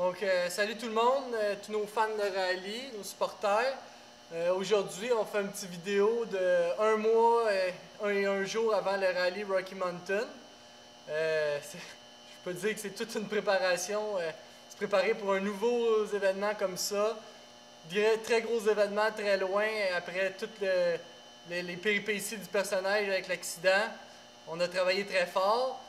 Donc, salut tout le monde, tous nos fans de rallye, nos supporters. Aujourd'hui, on fait une petite vidéo de un mois et un jour avant le rallye Rocky Mountain. Je peux dire que c'est toute une préparation, se préparer pour un nouveau événement comme ça. Très gros événement, très loin, après toutes les péripéties du personnage avec l'accident. On a travaillé très fort.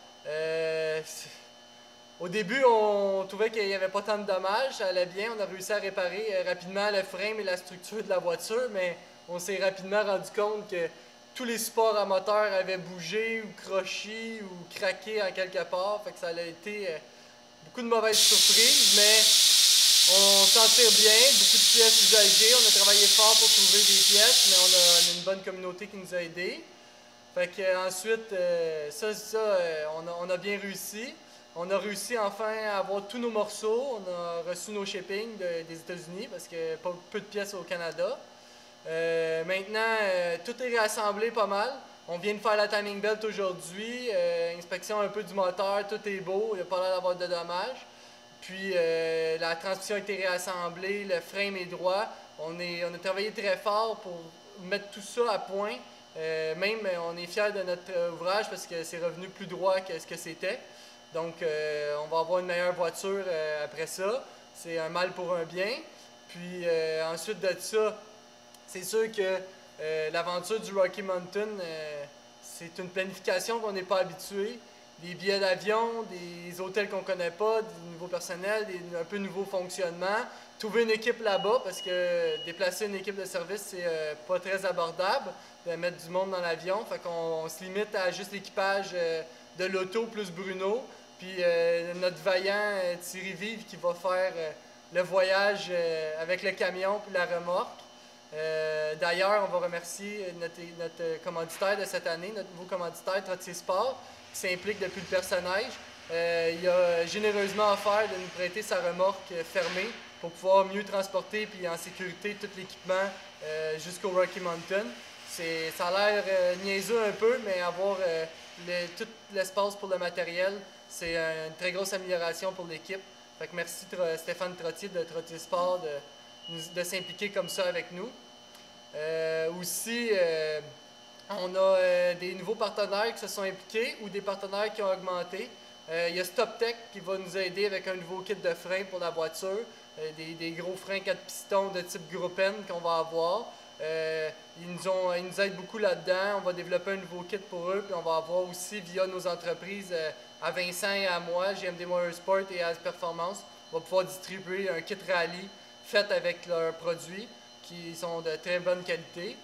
Au début, on trouvait qu'il n'y avait pas tant de dommages, ça allait bien. On a réussi à réparer rapidement le frame et la structure de la voiture, mais on s'est rapidement rendu compte que tous les supports à moteur avaient bougé ou croché ou craqué en quelque part. Fait que ça a été beaucoup de mauvaises surprises, mais on s'en tire bien. Beaucoup de pièces usagées. On a travaillé fort pour trouver des pièces, mais on a une bonne communauté qui nous a aidés. Fait que ensuite, on a bien réussi. On a réussi enfin à avoir tous nos morceaux. On a reçu nos shipping des États-Unis parce qu'il n'y a pas peu de pièces au Canada. Maintenant, tout est réassemblé pas mal. On vient de faire la timing belt aujourd'hui. Inspection un peu du moteur, tout est beau. Il n'y a pas l'air d'avoir de dommages. Puis la transmission a été réassemblée, le frame est droit. On a travaillé très fort pour mettre tout ça à point. Même on est fiers de notre ouvrage parce que c'est revenu plus droit que ce que c'était. Donc on va avoir une meilleure voiture après ça. C'est un mal pour un bien. Puis ensuite de ça, c'est sûr que l'aventure du Rocky Mountain, c'est une planification qu'on n'est pas habitué. Des billets d'avion, des hôtels qu'on ne connaît pas, du nouveau personnel, un peu nouveau fonctionnement. Trouver une équipe là-bas, parce que déplacer une équipe de service, c'est pas très abordable de mettre du monde dans l'avion. Fait qu'on se limite à juste l'équipage de l'auto plus Bruno. Puis notre vaillant Thierry Vive qui va faire le voyage avec le camion puis la remorque. D'ailleurs, on va remercier notre commanditaire de cette année, notre nouveau commanditaire Trottier Sport, qui s'implique depuis le personnage. Il a généreusement offert de nous prêter sa remorque fermée pour pouvoir mieux transporter puis en sécurité tout l'équipement jusqu'au Rocky Mountain. Ça a l'air niaiseux un peu, mais avoir tout l'espace pour le matériel, c'est une très grosse amélioration pour l'équipe. Fait que merci Stéphane Trottier de Trottier Sport de s'impliquer comme ça avec nous. Aussi, on a des nouveaux partenaires qui se sont impliqués ou des partenaires qui ont augmenté. Il y a StopTech qui va nous aider avec un nouveau kit de freins pour la voiture, des gros freins 4 pistons de type Group N qu'on va avoir. Ils nous aident beaucoup là-dedans. On va développer un nouveau kit pour eux, puis on va avoir aussi via nos entreprises à Vincent et à moi, GMD Motorsport et As Performance, on va pouvoir distribuer un kit rallye fait avec leurs produits qui sont de très bonne qualité.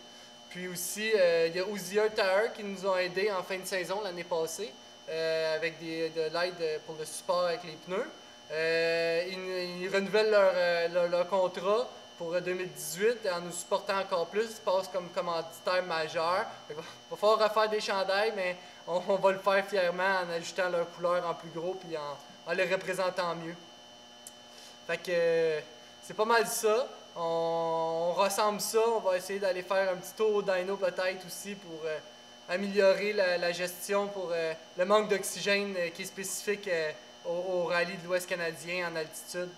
Puis aussi, il y a Ouzier Tire qui nous ont aidés en fin de saison l'année passée avec de l'aide pour le support avec les pneus. Ils renouvellent leur contrat pour 2018 en nous supportant encore plus. Ils passent comme commanditaire majeur. Il va falloir refaire des chandails, mais on va le faire fièrement en ajoutant leurs couleurs en plus gros et en les représentant mieux. Fait que c'est pas mal ça. On ressemble ça. On va essayer d'aller faire un petit tour au dyno peut-être aussi pour améliorer la gestion pour le manque d'oxygène qui est spécifique au rallye de l'Ouest canadien en altitude.